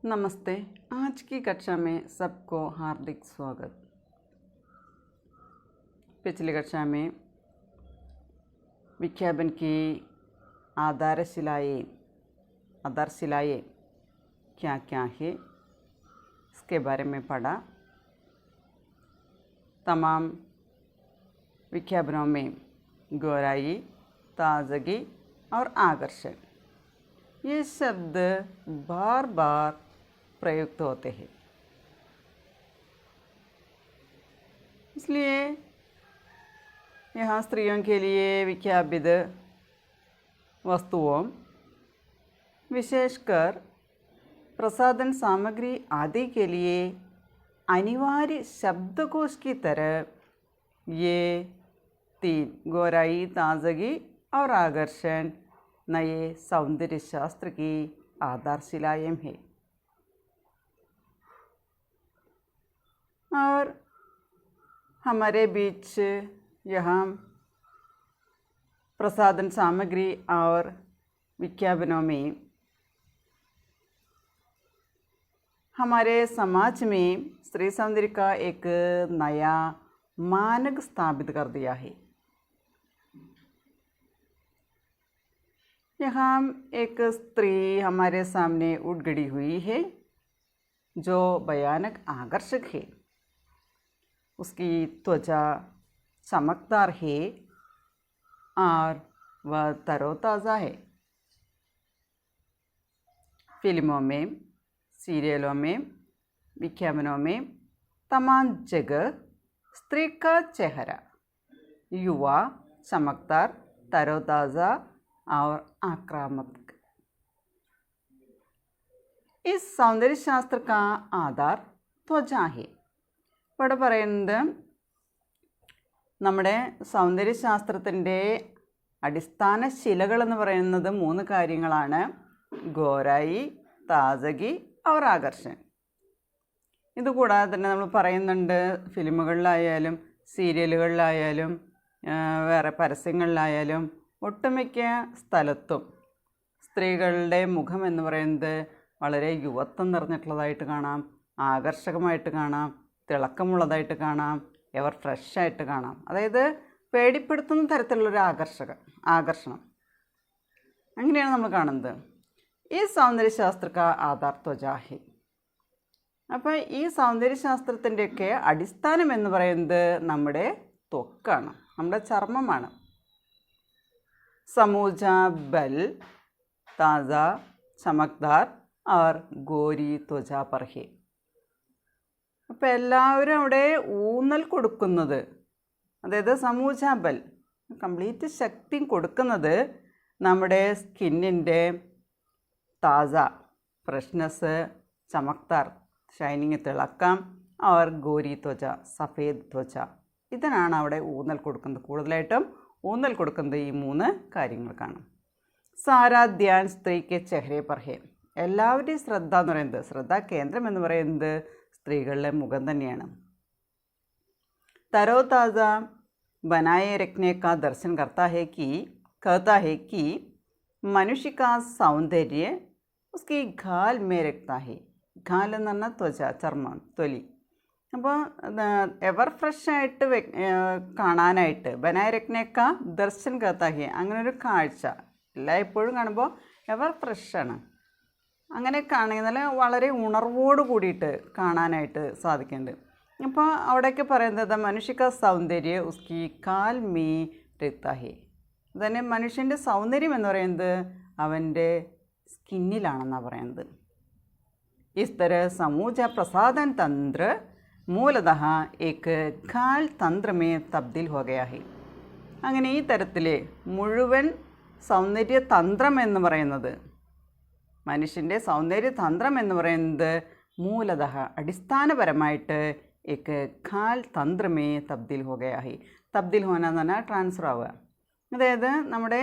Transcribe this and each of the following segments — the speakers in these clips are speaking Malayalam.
नमस्ते। आज की कक्षा में सबको हार्दिक स्वागत। पिछली कक्षा में विख्यापन की आधारशिलाएँ क्या क्या है इसके बारे में पढ़ा। तमाम विख्यापनों में गहराई, ताजगी और आकर्षण ये शब्द बार बार प्रयुक्त होते हैं। इसलिए यहाँ स्त्रियों के लिए विख्यापित वस्तुओं, विशेषकर प्रसाधन सामग्री आदि के लिए अनिवार्य शब्दकोश की तरह ये तीन गहराई, ताजगी और आकर्षण नए सौंदर्य शास्त्र की आधारशिलाएँ हैं। और हमारे बीच यहाँ प्रसाधन सामग्री और विख्यापनों में हमारे समाज में स्त्री सौंदर्य का एक नया मानक स्थापित कर दिया है। यहाँ एक स्त्री हमारे सामने उठ खड़ी हुई है जो भयानक आकर्षक है। उसकी त्वचा चमकदार है और वह तरोताज़ा है। फिल्मों में, सीरियलों में, विज्ञापनों में तमाम जगह स्त्री का चेहरा युवा, चमकदार, तरोताज़ा और आक्रामक। इस सौंदर्य शास्त्र का आधार त्वचा है। ഇവിടെ പറയുന്നത് നമ്മുടെ സൗന്ദര്യശാസ്ത്രത്തിൻ്റെ അടിസ്ഥാന ശിലകളെന്ന് പറയുന്നത് മൂന്ന് കാര്യങ്ങളാണ്: ഗോരായി, താജഗി और ആകർഷൺ. ഇതുകൂടാതെ തന്നെ നമ്മൾ പറയുന്നുണ്ട്, ഫിലിമുകളിലായാലും സീരിയലുകളിലായാലും വേറെ പരസ്യങ്ങളിലായാലും ഒട്ടുമിക്ക സ്ഥലത്തും സ്ത്രീകളുടെ മുഖം എന്ന് പറയുന്നത് വളരെ യുവത്വം നിറഞ്ഞിട്ടുള്ളതായിട്ട് കാണാം, ആകർഷകമായിട്ട് കാണാം, തിളക്കമുള്ളതായിട്ട് കാണാം, എവർ ഫ്രഷായിട്ട് കാണാം. അതായത് പേടിപ്പെടുത്തുന്ന തരത്തിലുള്ളൊരു ആകർഷണം അങ്ങനെയാണ് നമ്മൾ കാണുന്നത്. ഈ സൗന്ദര്യശാസ്ത്ര കാ ആധാർ ത്വചാ ഹെ. അപ്പോൾ ഈ സൗന്ദര്യശാസ്ത്രത്തിൻ്റെയൊക്കെ അടിസ്ഥാനം എന്ന് പറയുന്നത് നമ്മുടെ ത്വക്കാണ്, നമ്മുടെ ചർമ്മമാണ്. സമൂജ ബൽ താജ ചമക്ദാർ और ഗോരി ത്വച पर है. അപ്പോൾ എല്ലാവരും അവിടെ ഊന്നൽ കൊടുക്കുന്നത്, അതായത് സമൂജ ബൽ കംപ്ലീറ്റ് ശക്തി കൊടുക്കുന്നത് നമ്മുടെ സ്കിന്നിൻ്റെ താജ ഫ്രഷ്നെസ്, ചമക്താർ ഷൈനിങ് തിളക്കം, और ഗോരി ത്വച സഫേദ് ത്വച ഇതിനാണ് അവിടെ ഊന്നൽ കൊടുക്കുന്നത്. കൂടുതലായിട്ടും ഊന്നൽ കൊടുക്കുന്നത് ഈ മൂന്ന് കാര്യങ്ങൾക്കാണ്. സാരാ ധ്യാൻ സ്ത്രീക്ക് ചെഹ്രെ पर है. എല്ലാവരുടെയും ശ്രദ്ധ എന്ന് പറയുന്നത്, ശ്രദ്ധാകേന്ദ്രം എന്ന് പറയുന്നത് സ്ത്രീകളുടെ മുഖം തന്നെയാണ്. തരോ താജ बनाए रखने का दर्शन कहता है कि मनुष्य का सौंदर्य उसकी घाल में रखता है. घाल എന്ന് പറഞ്ഞാൽ ത്വച, ചർമ്മം, തൊലി. അപ്പോൾ എവർ ഫ്രഷായിട്ട് കാണാനായിട്ട് ബനായ രഖ്നേക്ക ദർശൻ कहता है, അങ്ങനെ ഒരു കാഴ്ച എല്ലായ്പ്പോഴും കാണുമ്പോൾ എവർ ഫ്രഷാണ്. അങ്ങനെ കാണുന്നതിൽ വളരെ ഉണർവോട് കൂടിയിട്ട് കാണാനായിട്ട് സാധിക്കുന്നുണ്ട്. അപ്പോൾ അവിടെയൊക്കെ പറയുന്നത് മനുഷ്യക്ക സൗന്ദര്യ ഉസ്കി കാൽ മീ രക്ത ഹെ. തന്നെ മനുഷ്യൻ്റെ സൗന്ദര്യം എന്ന് പറയുന്നത് അവൻ്റെ സ്കിന്നിലാണെന്നാണ് പറയുന്നത്. ഇസ് തരഹ സമൂജ പ്രസാധൻ തന്ത്ര മൂലതഃ ഏക് ഖാൽ തന്ത്ര മേ തബ്ദീൽ ഹോ ഗയാ ഹെ. അങ്ങനെ ഈ തരത്തിൽ മുഴുവൻ സൗന്ദര്യതന്ത്രം എന്ന് പറയുന്നത്, മനുഷ്യൻ്റെ സൗന്ദര്യതന്ത്രം എന്ന് പറയുന്നത് മൂലതഃ അടിസ്ഥാനപരമായിട്ട് ഏക് ഖാൽ തന്ത്ര മേ തബ്ദീൽ ഹോ ഗയാ ഹെ. തബ്ദീൽ ഹോന എന്ന് പറഞ്ഞാൽ ട്രാൻസ്ഫർ ആവുക. അതായത് നമ്മുടെ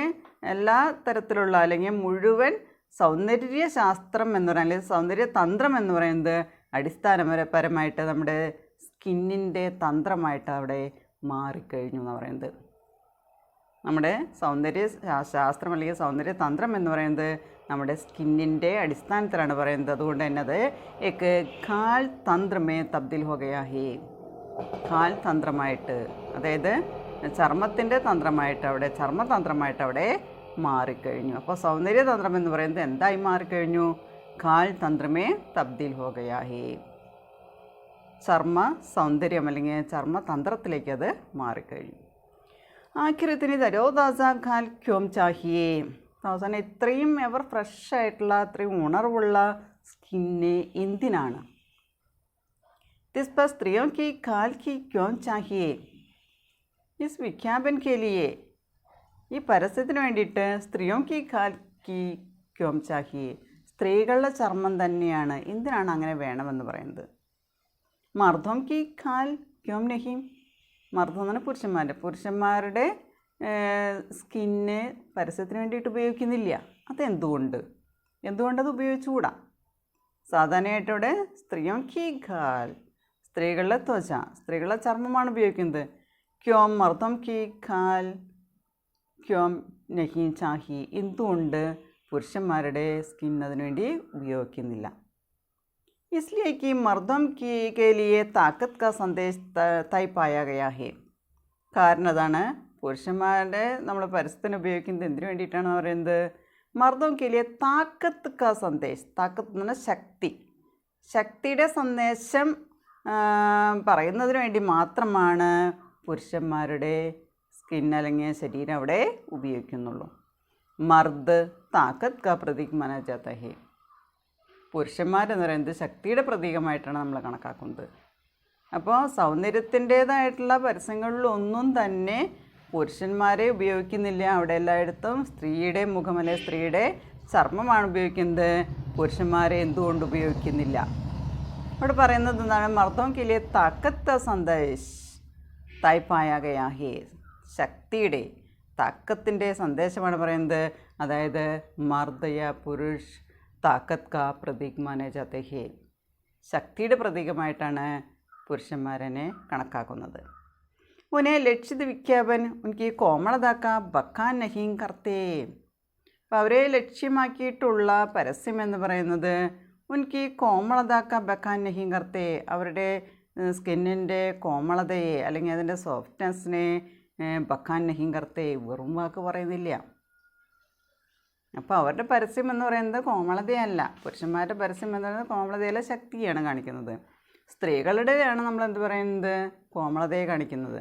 എല്ലാ തരത്തിലുള്ള അല്ലെങ്കിൽ മുഴുവൻ സൗന്ദര്യശാസ്ത്രം എന്ന് പറയുന്നത്, അല്ലെങ്കിൽ സൗന്ദര്യതന്ത്രം എന്ന് പറയുന്നത് അടിസ്ഥാനപരമായിട്ട് നമ്മുടെ സ്കിന്നിൻ്റെ തന്ത്രമായിട്ട് അവിടെ മാറിക്കഴിഞ്ഞു എന്ന് പറയുന്നത്. നമ്മുടെ സൗന്ദര്യ ശാസ്ത്രം അല്ലെങ്കിൽ സൗന്ദര്യ തന്ത്രം എന്ന് പറയുന്നത് നമ്മുടെ സ്കിന്നിൻ്റെ അടിസ്ഥാനത്തിലാണ് പറയുന്നത്. അതുകൊണ്ട് തന്നെ അത് ഏക്ക് ഖാൽ തന്ത്രമേ തബ്ദിൽ ഹോ ഗയാ ഹേ. ഖാൽ തന്ത്രമായിട്ട്, അതായത് ചർമ്മത്തിൻ്റെ തന്ത്രമായിട്ട് അവിടെ, ചർമ്മതന്ത്രമായിട്ട് അവിടെ മാറിക്കഴിഞ്ഞു. അപ്പോൾ സൗന്ദര്യതന്ത്രം എന്ന് പറയുന്നത് എന്തായി മാറിക്കഴിഞ്ഞു? ഖാൽ തന്ത്രമേ തബ്ദിൽ ഹോ ഗയാ ഹേ. ചർമ്മ സൗന്ദര്യം അല്ലെങ്കിൽ ചർമ്മതന്ത്രത്തിലേക്ക് അത് മാറിക്കഴിഞ്ഞു. ആഖിരത്തിന് തരോദാസ ഖാൽ ക്യോം ചാഹിയേ. അവസാനം ഇത്രയും എവർ ഫ്രഷായിട്ടുള്ള അത്രയും ഉണർവുള്ള സ്കിന്ന് എന്തിനാണ്? തിസ് സ്ത്രീയോ കി ഖാൽ കി ക്യോം ചാഹിയേ. ഇസ് വിജ്ഞാപൻ കെ ലിയേ. ഈ പരസ്യത്തിന് വേണ്ടിയിട്ട് സ്ത്രീയോ കി ഖാൽ കി ക്യോം ചാഹിയേ, സ്ത്രീകളുടെ ചർമ്മം തന്നെയാണ് എന്തിനാണ് അങ്ങനെ വേണമെന്ന് പറയുന്നത്. മർദ്ദം കി ഖാൽ ക്യോം നഹീം. മർദ്ദം എന്ന് പറഞ്ഞാൽ പുരുഷന്മാരുടെ സ്കിന്ന് പരസ്യത്തിന് വേണ്ടിയിട്ട് ഉപയോഗിക്കുന്നില്ല. എന്തുകൊണ്ടത് ഉപയോഗിച്ചുകൂടാ? സാധാരണയായിട്ട് ഇവിടെ സ്ത്രീയോ കി ഖാൽ, സ്ത്രീകളുടെ ത്വച, സ്ത്രീകളുടെ ചർമ്മമാണ് ഉപയോഗിക്കുന്നത്. ക്യോം മർദ്ദം കി ഖാൽ ക്യോം നഹീം ചാഹി, എന്തുകൊണ്ട് പുരുഷന്മാരുടെ സ്കിൻ അതിനുവേണ്ടി ഉപയോഗിക്കുന്നില്ല? इसलिए कि मर्दों के लिए ताकत का संदेश तय पाया गया है. കാരണം അതാണ്, പുരുഷന്മാരുടെ നമ്മൾ പരസ്യത്തിന് ഉപയോഗിക്കുന്നത് എന്തിനു വേണ്ടിയിട്ടാണ് പറയുന്നത്? മർദ്ദം കേലിയെ താക്കത്ത് കാ സന്ദേശ്. താക്കത്ത് എന്ന് പറഞ്ഞാൽ ശക്തി, ശക്തിയുടെ സന്ദേശം പറയുന്നതിന് വേണ്ടി മാത്രമാണ് പുരുഷന്മാരുടെ സ്കിൻ അല്ലെങ്കിൽ ശരീരം അവിടെ ഉപയോഗിക്കുന്നുള്ളൂ. മർദ് താക്കത്ത് കാ പ്രതീക് മാനാ ജാതാ ഹേ. പുരുഷന്മാരെന്ന് പറയുന്നത് ശക്തിയുടെ പ്രതീകമായിട്ടാണ് നമ്മൾ കണക്കാക്കുന്നത്. അപ്പോൾ സൗന്ദര്യത്തിൻ്റേതായിട്ടുള്ള പരസ്യങ്ങളിലൊന്നും തന്നെ പുരുഷന്മാരെ ഉപയോഗിക്കുന്നില്ല. അവിടെ എല്ലായിടത്തും സ്ത്രീയുടെ മുഖമല്ലെ സ്ത്രീയുടെ ചർമ്മമാണ് ഉപയോഗിക്കുന്നത്. പുരുഷന്മാരെ എന്തുകൊണ്ട് ഉപയോഗിക്കുന്നില്ല? അവിടെ പറയുന്നത് എന്താണ്? മർദ്ദം കിലിയ താക്കത്ത സന്ദേശ് തായ്പായ ഗയാ ഹേ. ശക്തിയുടെ താക്കത്തിൻ്റെ സന്ദേശമാണ് പറയുന്നത്. അതായത് മർദ്ദയ പുരുഷ് താക്കത്ത് കാ പ്രതീക് മാനെ ജാത്തെ ഹേ. ശക്തിയുടെ പ്രതീകമായിട്ടാണ് പുരുഷന്മാരനെ കണക്കാക്കുന്നത്. ഉനെ ലക്ഷിത് വിജ്ഞാപൻ ഉനക്ക് കോമളതാക്ക ബക്കാൻ നഹീം കർത്തേ. അപ്പോൾ അവരെ ലക്ഷ്യമാക്കിയിട്ടുള്ള പരസ്യം എന്ന് പറയുന്നത് ഉനക്ക് കോമളതാക്ക ബക്കാൻ നഹീം കർത്തേ, അവരുടെ സ്കിന്നിൻ്റെ കോമളതയെ അല്ലെങ്കിൽ അതിൻ്റെ സോഫ്റ്റ്നെസ്സിനെ ബക്കാൻ നഹീം കർത്തേ, വെറും വാക്ക് പറയുന്നില്ല. അപ്പോൾ അവരുടെ പരസ്യം എന്ന് പറയുന്നത് കോമളതയല്ല. പുരുഷന്മാരുടെ പരസ്യം എന്ന് പറയുന്നത് കോമളതയിലെ ശക്തിയാണ് കാണിക്കുന്നത്. സ്ത്രീകളുടെയാണ് നമ്മൾ എന്ത് പറയുന്നത്? കോമളതയെ കാണിക്കുന്നത്.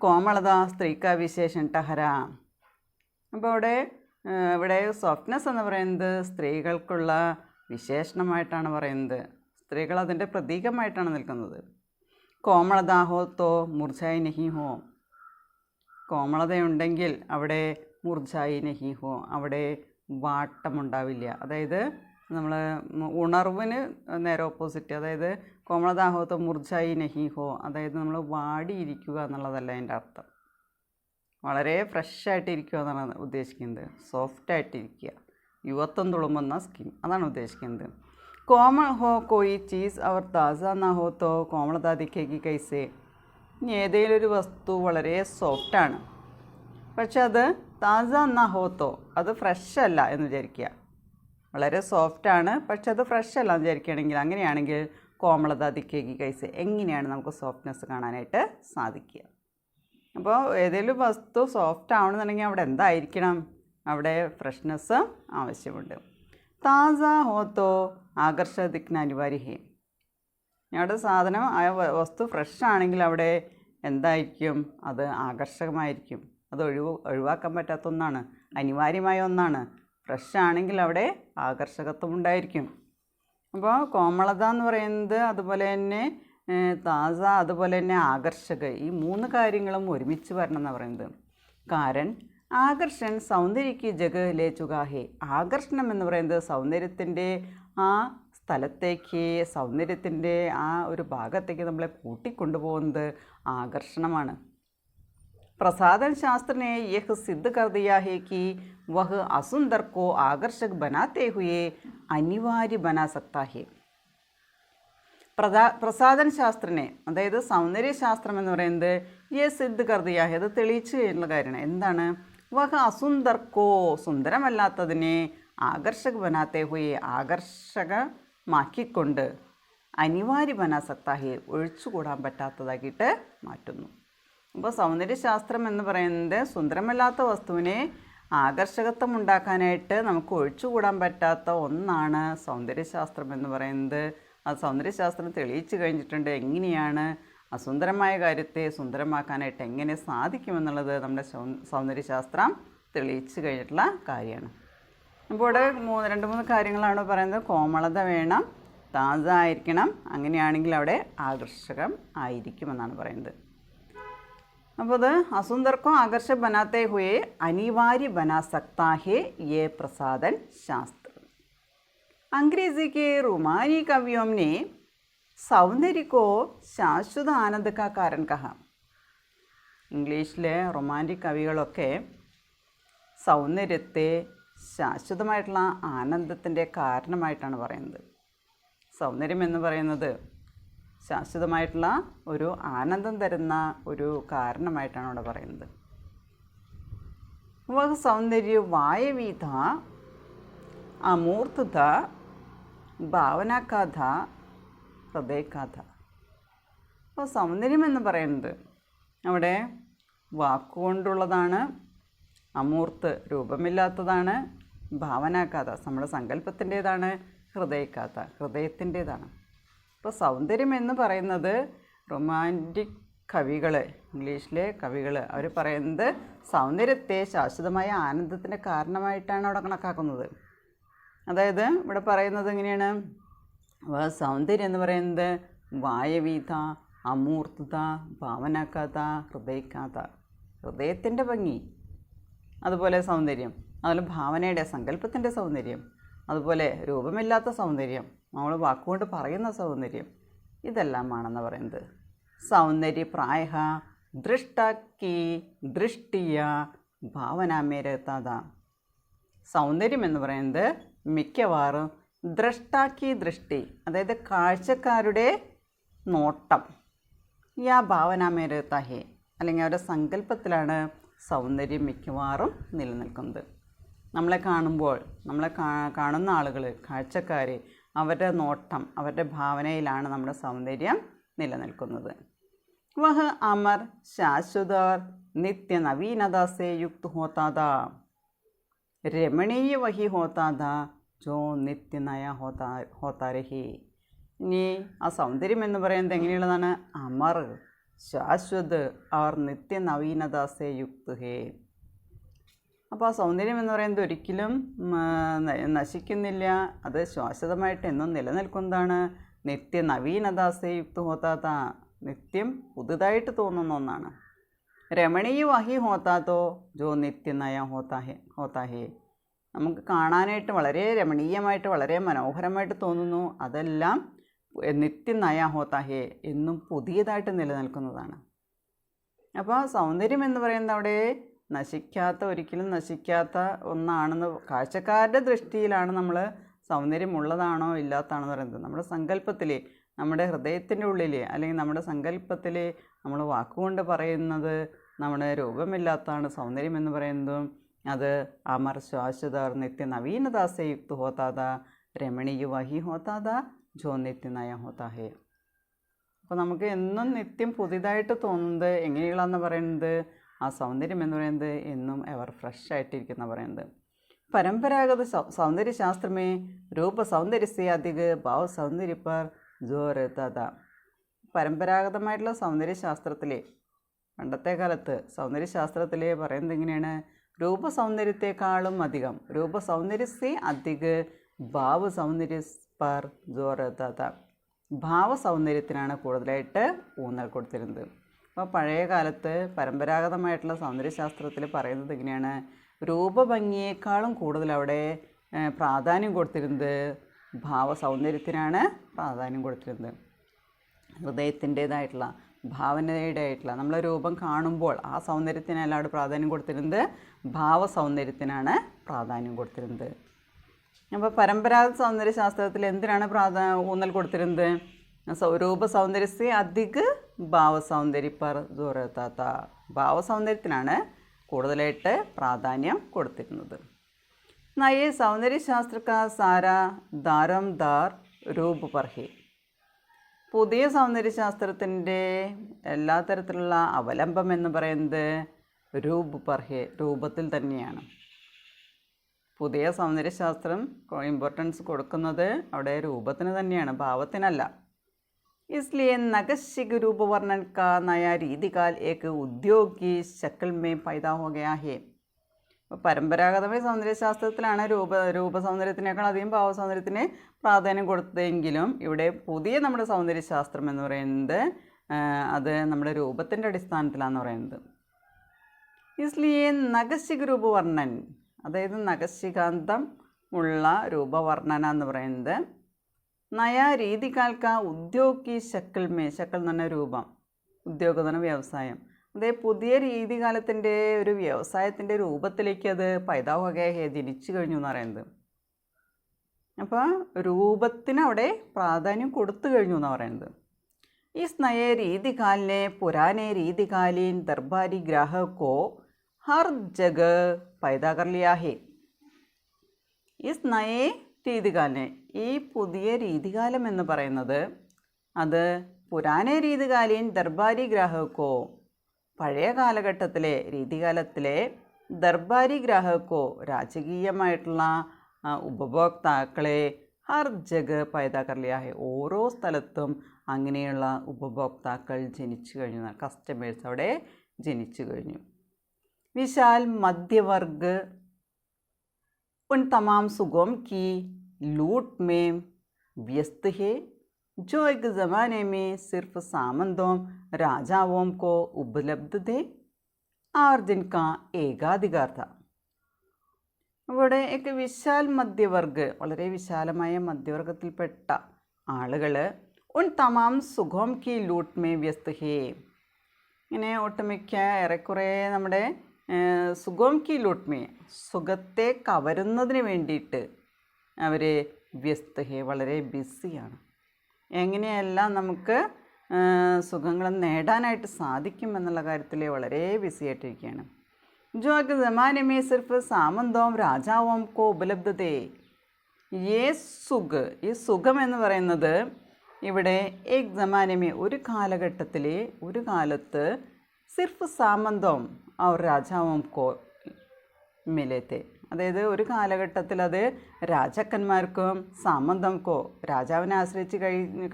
കോമളത സ്ത്രീക്ക വിശേഷൻ ടഹര. അപ്പോൾ ഇവിടെ സോഫ്റ്റ്നെസ് എന്ന് പറയുന്നത് സ്ത്രീകൾക്കുള്ള വിശേഷണമായിട്ടാണ് പറയുന്നത്. സ്ത്രീകൾ അതിൻ്റെ പ്രതീകമായിട്ടാണ് നിൽക്കുന്നത്. കോമളത ഹോ തോ മുർജായി നഹി ഹോ. കോമളതയുണ്ടെങ്കിൽ അവിടെ മുർജായി നഹി ഹോ, അവിടെ വാട്ടമുണ്ടാവില്ല. അതായത് നമ്മൾ ഉണർവിന് നേരെ ഓപ്പോസിറ്റ്, അതായത് കോമളതാഹോത്തോ മുർജായി നഹി ഹോ, അതായത് നമ്മൾ വാടിയിരിക്കുക എന്നുള്ളതല്ല അതിൻ്റെ അർത്ഥം. വളരെ ഫ്രഷായിട്ടിരിക്കുക എന്നാണ് ഉദ്ദേശിക്കുന്നത്. സോഫ്റ്റായിട്ടിരിക്കുക, യുവത്വം തുളുമ്പുന്ന സ്കിൻ, അതാണ് ഉദ്ദേശിക്കുന്നത്. കോമൾ ഹോ കോയി ചീസ് അവർ താസ നാ ഹോ തോ കോമളത ദിഖേഗി കൈസേ. ഇനി ഏതെങ്കിലും ഒരു വസ്തു വളരെ സോഫ്റ്റാണ്, പക്ഷെ അത് താസ നാ ഹോ തോ, അത് ഫ്രഷ് അല്ല എന്ന് വിചാരിക്കുക. വളരെ സോഫ്റ്റാണ് പക്ഷെ അത് ഫ്രഷ് അല്ല എന്ന് വിചാരിക്കുകയാണെങ്കിൽ, അങ്ങനെയാണെങ്കിൽ കോമളത ദിഖേഗി കൈസേ, എങ്ങനെയാണ് നമുക്ക് സോഫ്റ്റ്നെസ് കാണാനായിട്ട് സാധിക്കുക? അപ്പോൾ ഏതെങ്കിലും വസ്തു സോഫ്റ്റ് ആവണമെന്നുണ്ടെങ്കിൽ അവിടെ എന്തായിരിക്കണം? അവിടെ ഫ്രഷ്നെസ് ആവശ്യമുണ്ട്. താസ ഹോത്തോ ആകർഷ ദിക്ന അനിവാര്യ ഹേ. അവിടെ സാധനം ആ വസ്തു ഫ്രഷ് ആണെങ്കിൽ അവിടെ എന്തായിരിക്കും? അത് ആകർഷകമായിരിക്കും. അത് ഒഴിവാക്കാൻ പറ്റാത്ത ഒന്നാണ്, അനിവാര്യമായ ഒന്നാണ്. ഫ്രഷ് ആണെങ്കിൽ അവിടെ ആകർഷകത്വം ഉണ്ടായിരിക്കും. അപ്പോൾ കോമളത എന്ന് പറയുന്നത്, അതുപോലെ തന്നെ താസ, അതുപോലെ തന്നെ ആകർഷക, ഈ മൂന്ന് കാര്യങ്ങളും ഒരുമിച്ച് വരണം എന്നാണ് പറയുന്നത്. കാരണം ആകർഷൺ സൗന്ദര്യക്ക് ജഗ ലേ ചുകാ ഹേ. ആകർഷണം എന്ന് പറയുന്നത് സൗന്ദര്യത്തിൻ്റെ ആ സ്ഥലത്തേക്ക്, സൗന്ദര്യത്തിൻ്റെ ആ ഒരു ഭാഗത്തേക്ക് നമ്മളെ കൂട്ടിക്കൊണ്ടുപോകുന്നത് ആകർഷണമാണ്. प्रसाधन शास्त्र ने यह सिद्ध कर दिया है कि वह असुंदर को आकर्षक बनाते हुए अनिवार्य बना सकता है. പ്രസാദൻ ശാസ്ത്രനെ, അതായത് സൗന്ദര്യശാസ്ത്രം എന്ന് പറയുന്നത് യേ സിദ്ധ കർദിയാഹി, അത് തെളിയിച്ചു കഴിഞ്ഞുള്ള കാര്യമാണ്. എന്താണ്? വഹ അസുന്ദർക്കോ, സുന്ദരമല്ലാത്തതിനെ ആകർഷക് ബനാത്തെ ഹുയെ, ആകർഷകമാക്കിക്കൊണ്ട് അനിവാര്യ ബനാസക്താഹി, ഒഴിച്ചുകൂടാൻ പറ്റാത്തതാക്കിയിട്ട് മാറ്റുന്നു. അപ്പോൾ സൗന്ദര്യശാസ്ത്രം എന്ന് പറയുന്നത് സുന്ദരമല്ലാത്ത വസ്തുവിനെ ആകർഷകത്വം ഉണ്ടാക്കാനായിട്ട് നമുക്ക് ഒഴിച്ചുകൂടാൻ പറ്റാത്ത ഒന്നാണ് സൗന്ദര്യശാസ്ത്രം എന്ന് പറയുന്നത്. ആ സൗന്ദര്യശാസ്ത്രം തെളിയിച്ചു കഴിഞ്ഞിട്ടുണ്ട്. എങ്ങനെയാണ് അസുന്ദരമായ കാര്യത്തെ സുന്ദരമാക്കാനായിട്ട് എങ്ങനെ സാധിക്കുമെന്നുള്ളത് നമ്മുടെ സൗന്ദര്യശാസ്ത്രം തെളിയിച്ചു കഴിഞ്ഞിട്ടുള്ള കാര്യമാണ്. അപ്പോൾ ഇവിടെ 2-3 കാര്യങ്ങളാണ് പറയുന്നത്. കോമളത വേണം, താജ ആയിരിക്കണം, അങ്ങനെയാണെങ്കിൽ അവിടെ ആകർഷകം ആയിരിക്കുമെന്നാണ് പറയുന്നത്. അപ്പോൾ അത് असुंदर आकर्षक बनाते हुए अनिवार्य बना सकता है ये प्रसादन शास्त्र. अंग्रेजी के रोमानी कवियों ने सौंदर्य को शाश्वत आनंद का कारण कहा. ഇംഗ്ലീഷിലെ റൊമാൻറ്റിക് കവികളൊക്കെ സൗന്ദര്യത്തെ ശാശ്വതമായിട്ടുള്ള ആനന്ദത്തിൻ്റെ കാരണമായിട്ടാണ് പറയുന്നത്. സൗന്ദര്യം എന്ന് പറയുന്നത് ശാശ്വതമായിട്ടുള്ള ഒരു ആനന്ദം തരുന്ന ഒരു കാരണമായിട്ടാണ് ഇവിടെ പറയുന്നത്. വഹ സൗന്ദര്യ വായവീത അമൂർത്തത ഭാവനാകാഥ ഹൃദയകാഥ. അപ്പോൾ സൗന്ദര്യം എന്ന് പറയുന്നത് അവിടെ വാക്കുകൊണ്ടുള്ളതാണ്, അമൂർത്ത് രൂപമില്ലാത്തതാണ്, ഭാവനാകാഥ നമ്മുടെ സങ്കല്പത്തിൻ്റേതാണ്, ഹൃദയകാഥ ഹൃദയത്തിൻ്റേതാണ്. ഇപ്പോൾ സൗന്ദര്യം എന്ന് പറയുന്നത് റൊമാൻറ്റിക് കവികൾ, ഇംഗ്ലീഷിലെ കവികൾ അവർ പറയുന്നത് സൗന്ദര്യത്തെ ശാശ്വതമായ ആനന്ദത്തിൻ്റെ കാരണമായിട്ടാണ് അവിടെ കണക്കാക്കുന്നത്. അതായത് ഇവിടെ പറയുന്നത് എങ്ങനെയാണ്? സൗന്ദര്യം എന്ന് പറയുന്നത് വായവീത അമൂർത്തത ഭാവനാകാഥ ഹൃദയകാഥ, ഹൃദയത്തിൻ്റെ ഭംഗി, അതുപോലെ സൗന്ദര്യം, അതുപോലെ ഭാവനയുടെ സങ്കല്പത്തിൻ്റെ സൗന്ദര്യം, അതുപോലെ രൂപമില്ലാത്ത സൗന്ദര്യം, നമ്മൾ വാക്കുകൊണ്ട് പറയുന്ന സൗന്ദര്യം, ഇതെല്ലാമാണെന്ന് പറയുന്നത്. സൗന്ദര്യ പ്രായ ദൃഷ്ടി ദൃഷ്ടിയ ഭാവനാമേ രഹതാ. സൗന്ദര്യം എന്ന് പറയുന്നത് മിക്കവാറും ദ്രഷ്ടാക്കി ദൃഷ്ടി, അതായത് കാഴ്ചക്കാരുടെ നോട്ടം, യാ ഭാവനാമേ രഹതാ ഹേ, അല്ലെങ്കിൽ അവരുടെ സങ്കല്പത്തിലാണ് സൗന്ദര്യം മിക്കവാറും നിലനിൽക്കുന്നത്. നമ്മളെ കാണുമ്പോൾ നമ്മളെ കാണുന്ന ആളുകൾ, കാഴ്ചക്കാർ, അവരുടെ നോട്ടം, അവരുടെ ഭാവനയിലാണ് നമ്മുടെ സൗന്ദര്യം നിലനിൽക്കുന്നത്. വഹ അമർ ശാശ്വതർ നിത്യ നവീനത സേ യുക്ത് ഹോതാ രമണീയ വഹി ഹോതാ ജോ നിത്യ നയ ഹോതാ രഹി. ഇനി ആ സൗന്ദര്യം എന്ന് പറയുന്നത് എങ്ങനെയുള്ളതാണ്? അമർ ശാശ്വത് അവർ നിത്യ നവീനത സേ യുക്ത് ഹേ. അപ്പോൾ ആ സൗന്ദര്യം എന്ന് പറയുന്നത് ഒരിക്കലും നശിക്കുന്നില്ല, അത് ശാശ്വതമായിട്ട് എന്നും നിലനിൽക്കുന്നതാണ്. നിത്യ നവീനതാസേ യുക്ത ഹോതാത്ത, നിത്യം പുതുതായിട്ട് തോന്നുന്ന ഒന്നാണ്. രമണീയ വഹി ഹോത്താത്തോ ജോ നിത്യ നയ ഹോത്താഹേ. നമുക്ക് കാണാനായിട്ട് വളരെ രമണീയമായിട്ട് വളരെ മനോഹരമായിട്ട് തോന്നുന്നു, അതെല്ലാം നിത്യ നയ ഹോത്താഹേ, എന്നും പുതിയതായിട്ട് നിലനിൽക്കുന്നതാണ്. അപ്പോൾ സൗന്ദര്യം എന്ന് പറയുന്നത് അവിടെ നശിക്കാത്ത, ഒരിക്കലും നശിക്കാത്ത ഒന്നാണെന്ന് കാഴ്ചക്കാരുടെ ദൃഷ്ടിയിലാണ് നമ്മൾ സൗന്ദര്യം ഉള്ളതാണോ ഇല്ലാത്തതാണെന്ന് പറയുന്നത്. നമ്മുടെ സങ്കല്പത്തിൽ, നമ്മുടെ ഹൃദയത്തിൻ്റെ ഉള്ളിൽ, അല്ലെങ്കിൽ നമ്മുടെ സങ്കല്പത്തിൽ നമ്മൾ വാക്കുകൊണ്ട് പറയുന്നത് നമ്മുടെ രൂപമില്ലാത്തതാണ് സൗന്ദര്യം എന്ന് പറയുന്നതും, അത് അമർ ശാശ്വതർ നിത്യ നവീനതാസേ യുക്ത് ഹോതാത രമണീയ വഹി ഹോതാത ജോ നിത്യ നയ ഹോതാഹേ. അപ്പോൾ നമുക്ക് എന്നും നിത്യം പുതിയതായിട്ട് തോന്നുന്നത് എങ്ങനെയുള്ളതെന്ന് പറയുന്നത് ആ സൗന്ദര്യം എന്ന് പറയുന്നത് എന്നും എവർ ഫ്രഷ് ആയിട്ടിരിക്കുന്ന പറയുന്നത്. പരമ്പരാഗത സൗന്ദര്യശാസ്ത്രമേ രൂപ സൗന്ദര്യസേ അധിക ഭാവ സൗന്ദര്യ പർ ജോർ ദാ. പരമ്പരാഗതമായിട്ടുള്ള സൗന്ദര്യശാസ്ത്രത്തിൽ, പണ്ടത്തെ കാലത്ത് സൗന്ദര്യശാസ്ത്രത്തിൽ പറയുന്നത് എങ്ങനെയാണ്? രൂപസൗന്ദര്യത്തെക്കാളും അധികം, രൂപസൗന്ദര്യസേ അധിക ഭാവ സൗന്ദര്യ പർ ജോർ ദാ. ഭാവസൗന്ദര്യത്തിനാണ് കൂടുതലായിട്ട് ഊന്നൽ കൊടുത്തിരുന്നത്. അപ്പോൾ പഴയ കാലത്ത് പരമ്പരാഗതമായിട്ടുള്ള സൗന്ദര്യശാസ്ത്രത്തിൽ പറയുന്നത് എങ്ങനെയാണ്? രൂപഭംഗിയേക്കാളും കൂടുതൽ അവിടെ പ്രാധാന്യം കൊടുത്തിരുന്നത് ഭാവസൗന്ദര്യത്തിനാണ് പ്രാധാന്യം കൊടുത്തിരുന്നത്. ഹൃദയത്തിൻ്റേതായിട്ടുള്ള, ഭാവനയുടെ ആയിട്ടുള്ള, നമ്മളെ രൂപം കാണുമ്പോൾ ആ സൗന്ദര്യത്തിനല്ല അവിടെ പ്രാധാന്യം കൊടുത്തിരുന്നത്, ഭാവസൗന്ദര്യത്തിനാണ് പ്രാധാന്യം കൊടുത്തിരുന്നത്. അപ്പോൾ പരമ്പരാഗത സൗന്ദര്യശാസ്ത്രത്തിൽ എന്തിനാണ് ഊന്നൽ കൊടുത്തിരുന്നത്? रूप सौंदर्य से अधिक भाव सौंदर्य पर जोर रहता था. ഭാവസൗന്ദര്യത്തിനാണ് കൂടുതലായിട്ട് പ്രാധാന്യം കൊടുത്തിരുന്നത്. നയേ സൗന്ദര്യശാസ്ത്ര കാ സാരാ ദാരംദാർ രൂപ पर है. പുതിയ സൗന്ദര്യശാസ്ത്രത്തിൻ്റെ എല്ലാ തരത്തിലുള്ള അവലംബം എന്ന് പറയുന്നത് രൂപ पर है, രൂപത്തിൽ തന്നെയാണ്. പുതിയ സൗന്ദര്യശാസ്ത്രം ഇമ്പോർട്ടൻസ് കൊടുക്കുന്നത് അവിടെ രൂപത്തിന് തന്നെയാണ്, ഭാവത്തിനല്ല. इसलिए नगशिक रूप वर्णन का नया रीतिकाल एक उद्योग की शक्ल में पैदा हो गया है. പരമ്പരാഗതമായ സൗന്ദര്യശാസ്ത്രത്തിലാണ് രൂപസൗന്ദര്യത്തിനേക്കാൾ അധികം ഭാവസൗന്ദര്യത്തിന് പ്രാധാന്യം കൊടുത്തതെങ്കിലും ഇവിടെ പുതിയ നമ്മുടെ സൗന്ദര്യശാസ്ത്രം എന്ന് പറയുന്നത് അത് നമ്മുടെ രൂപത്തിൻ്റെ അടിസ്ഥാനത്തിലാണെന്ന് പറയുന്നത്. ഇസ്ലിയെ നഗശിക രൂപവർണ്ണൻ, അതായത് നഗശികാന്തം ഉള്ള രൂപവർണ്ണന എന്ന് പറയുന്നത് നയാ രീതികാൽക്ക ഉദ്योग की शक्ल में, शक्ल എന്ന് പറഞ്ഞ രൂപം, ഉദ്യോഗം എന്ന് പറഞ്ഞ വ്യവസായം, അതേ പുതിയ രീതികാലത്തിൻ്റെ ഒരു വ്യവസായത്തിൻ്റെ രൂപത്തിലേക്ക് അത് പൈതാവുകയെ ജനിച്ചു കഴിഞ്ഞു എന്ന് പറയുന്നത്. അപ്പോൾ രൂപത്തിന് അവിടെ പ്രാധാന്യം കൊടുത്തു കഴിഞ്ഞു എന്നാണ് പറയുന്നത്. इस नए रीतिकाल ने पुराने रीतिकालीन दरबारी ग्राहक को हर जगह पैदा कर लिया है. इस नए രീതികാലിനെ, ഈ പുതിയ രീതികാലം എന്ന് പറയുന്നത് അത് പുരാനെ രീതികാലീൻ ദർബാരി ഗ്രാഹക്കോ, പഴയ കാലഘട്ടത്തിലെ രീതികാലത്തിലെ ദർബാരി ഗ്രാഹക്കോ, രാജകീയമായിട്ടുള്ള ഉപഭോക്താക്കളെ ഹർ ജഗ പൈദാ കർ ലിയാ ഹെ, ഓരോ സ്ഥലത്തും അങ്ങനെയുള്ള ഉപഭോക്താക്കൾ ജനിച്ചു കഴിഞ്ഞു, കസ്റ്റമേഴ്സ് അവിടെ ജനിച്ചു കഴിഞ്ഞു. വിശാൽ മധ്യവർഗ് उन तमाम सुगम की लूट में व्यस्त है जो एक ज़माने में सिर्फ सामंतों राजाओं को उपलब्ध थे और जिनका ഏകാധികാർ था. ഇവിടെ एक വിശാൽ മധ്യവർഗ്, വളരെ വിശാലമായ മധ്യവർഗത്തിൽപ്പെട്ട ആളുകൾ ഉൻ തമാം സുഖം കി ലൂട്ട് മേ വ്യസ്ത് ഹേ, ഇങ്ങനെ ഒട്ടുമിക്ക ഏറെക്കുറെ നമ്മുടെ സുഖം കി ലൂട്ട് മേ, സുഖത്തെ കവരുന്നതിന് വേണ്ടിയിട്ട് അവർ വ്യസ്ത് ഹേ, വളരെ ബിസിയാണ്. എങ്ങനെയെല്ലാം നമുക്ക് സുഖങ്ങൾ നേടാനായിട്ട് സാധിക്കും എന്നുള്ള കാര്യത്തിൽ വളരെ ബിസി ആയിട്ടിരിക്കുകയാണ്. जो एक ज़माने में सिर्फ सामंतों राजाओं को उपलब्ध थे. ये സുഖ, ഈ സുഖം എന്ന് പറയുന്നത് ഇവിടെ ഏക് ജമാനമേ, ഒരു കാലഘട്ടത്തിൽ, ഒരു കാലത്ത് സിർഫ് സാമന്തവും അവർ രാജാവും കോ മിലേത്തെ, അതായത് ഒരു കാലഘട്ടത്തിൽ അത് രാജാക്കന്മാർക്കും സാമന്തംക്കോ, രാജാവിനെ ആശ്രയിച്ച്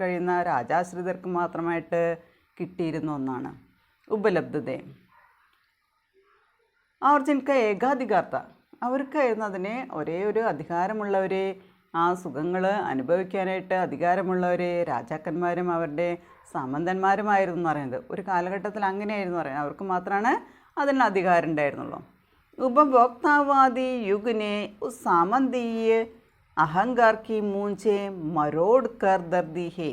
കഴിയുന്ന രാജാശ്രിതർക്ക് മാത്രമായിട്ട് കിട്ടിയിരുന്ന ഒന്നാണ് ഉപലബ്ധത. അവർ ജിൻക ഏകാധികാർത്ത, അവർക്കായിരുന്നു അതിനെ ഒരേ ഒരു അധികാരമുള്ളവർ, ആ സുഖങ്ങൾ അനുഭവിക്കാനായിട്ട് അധികാരമുള്ളവർ രാജാക്കന്മാരും അവരുടെ സാമന്തന്മാരുമായിരുന്നു എന്ന് പറയുന്നത്. ഒരു കാലഘട്ടത്തിൽ അങ്ങനെയായിരുന്നു പറയുന്നത്, അവർക്ക് മാത്രമാണ് അതിന് അധികാരം ഉണ്ടായിരുന്നുള്ളൂ. ഉപഭോക്താവാദി യുഗിനെ ഉസ് സാമന്തീയ അഹങ്കാർ കി മൂഞ്ചെ മരോഡ് കർ ദർദി ഹേ.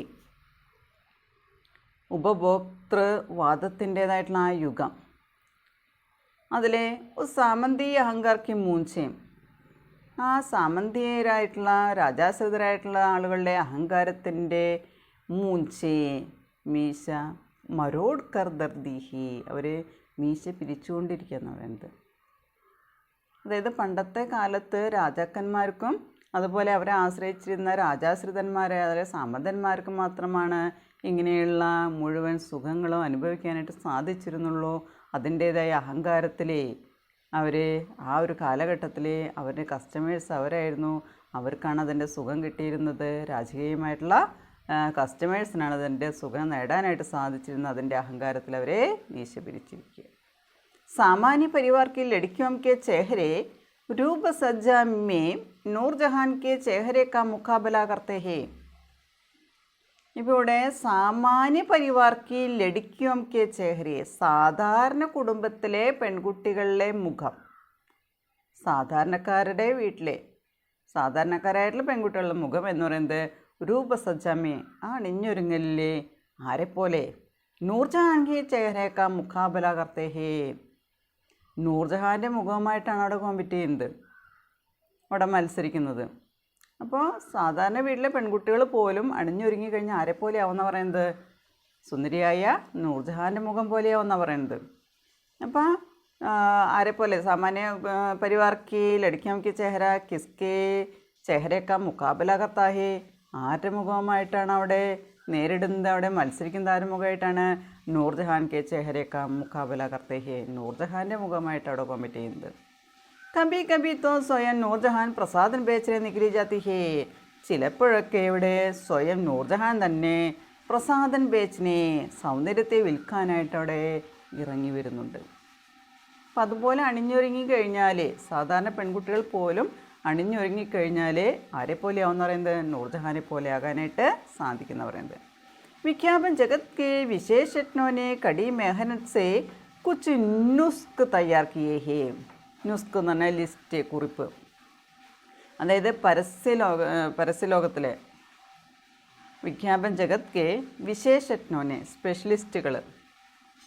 ഉപഭോക്തൃവാദത്തിൻ്റേതായിട്ടുള്ള ആ യുഗം, അതിലെ സാമന്തീയ അഹങ്കാർക്കും മൂഞ്ചയും, ആ സാമന്തീയരായിട്ടുള്ള രാജാശ്രിതരായിട്ടുള്ള ആളുകളുടെ അഹങ്കാരത്തിൻ്റെ മൂഞ്ചേ, മീശ മരോഡ് കർ ദർദീഹി, അവർ മീശ പിരിച്ചുകൊണ്ടിരിക്കുക എന്ന് പറയുന്നത്. അതായത് പണ്ടത്തെ കാലത്ത് രാജാക്കന്മാർക്കും അതുപോലെ അവരെ ആശ്രയിച്ചിരുന്ന രാജാശ്രിതന്മാരെ, അതായത് സാമന്തന്മാർക്കും മാത്രമാണ് ഇങ്ങനെയുള്ള മുഴുവൻ സുഖങ്ങളും അനുഭവിക്കാനായിട്ട് സാധിച്ചിരുന്നുള്ളൂ. അതിൻ്റേതായ അഹങ്കാരത്തിൽ അവർ ആ ഒരു കാലഘട്ടത്തിൽ അവരുടെ കസ്റ്റമേഴ്സ് അവരായിരുന്നു, അവർക്കാണ് അതിൻ്റെ സുഖം കിട്ടിയിരുന്നത്. രാജകീയമായിട്ടുള്ള കസ്റ്റമേഴ്സിനാണ് അതിൻ്റെ സുഖം നേടാനായിട്ട് സാധിച്ചിരുന്നത്. അതിൻ്റെ അഹങ്കാരത്തിൽ അവരെ മീശ പിരിച്ചിരിക്കുക. സാമാന്യ പരിവാർ की लड़कियों के चेहरे रूप सज्जा में नूरजहान के चेहरे का मुकाबला करते हैं. ഇപ്പോൾ ഇവിടെ സാമാന്യ പരിവാർക്ക് ലടിക്കും കെ ചെഹ്രെ, സാധാരണ കുടുംബത്തിലെ പെൺകുട്ടികളുടെ മുഖം, സാധാരണക്കാരുടെ വീട്ടിലെ സാധാരണക്കാരായിട്ടുള്ള പെൺകുട്ടികളുടെ മുഖം എന്ന് പറയുന്നത് രൂപസജ്ജമേ, ആ അണിഞ്ഞൊരുങ്ങലിലെ ആരെപ്പോലെ, നൂർജഹാൻ കെ ചെഹ്രേക്ക മുഖാബല കർത്തേ ഹേ, നൂർജഹാൻ്റെ മുഖവുമായിട്ടാണ് അവിടെ കോമ്പറ്റ് ചെയ്യുന്നത്, അവിടെ മത്സരിക്കുന്നത്. അപ്പോൾ സാധാരണ വീട്ടിലെ പെൺകുട്ടികൾ പോലും അണിഞ്ഞൊരുങ്ങി കഴിഞ്ഞാൽ ആരെപ്പോലെയാവുമെന്ന് പറയുന്നത്? സുന്ദരിയായ നൂർജഹാൻ്റെ മുഖം പോലെയാവുമെന്നാണ് പറയുന്നത്. അപ്പോൾ ആരെപ്പോലെ? സാമാന്യ പരിവാർ की लड़कियों की चेहरा किसके चेहरे का मुकाबला करता है? ആരുടെ മുഖമായിട്ടാണ് അവിടെ നേരിടുന്നത്? അവിടെ മത്സരിക്കുന്നത് ആരുടെ മുഖമായിട്ടാണ്? നൂർജഹാൻ കെ ചെഹരേക്ക മുക്കാബല കർത്തേ ഹേ, നൂർജഹാൻ്റെ മുഖമായിട്ട് അവിടെ കോമ്പറ്റ് ചെയ്യുന്നത്. കബി കബി തോ സ്വയം നൂർജഹാൻ പ്രസാദൻ ബേച്ചരെ നിക്കലി ജാത്തി ഹേ, ചിലപ്പോഴൊക്കെ ഇവിടെ സ്വയം നൂർജഹാൻ തന്നെ പ്രസാദൻ ബേച്ചിനെ, സൗന്ദര്യത്തെ വിൽക്കാനായിട്ട് അവിടെ ഇറങ്ങി വരുന്നുണ്ട്. അപ്പം അതുപോലെ അണിഞ്ഞൊരുങ്ങി കഴിഞ്ഞാൽ, സാധാരണ പെൺകുട്ടികൾ പോലും അണിഞ്ഞൊരുങ്ങിക്കഴിഞ്ഞാൽ ആരെപ്പോലെയാവുമെന്ന് പറയുന്നത്? നൂർജഹാനെ പോലെ ആകാനായിട്ട് സാധിക്കുന്ന പറയുന്നത്. വിഖ്യാപൻ ജഗത് കെ വിശേഷജ്ഞോനെ കടി മെഹനത് സെ കുച്ച് നുസ്ക് തയ്യാർ കിയേ ഹേ. നുസ്ക് എന്ന് പറഞ്ഞാൽ ലിസ്റ്റ്, കുറിപ്പ്. അതായത് പരസ്യലോകത്തിലെ വിഖ്യാപൻ ജഗത് കെ വിശേഷജ്ഞോനെ, സ്പെഷ്യലിസ്റ്റുകൾ,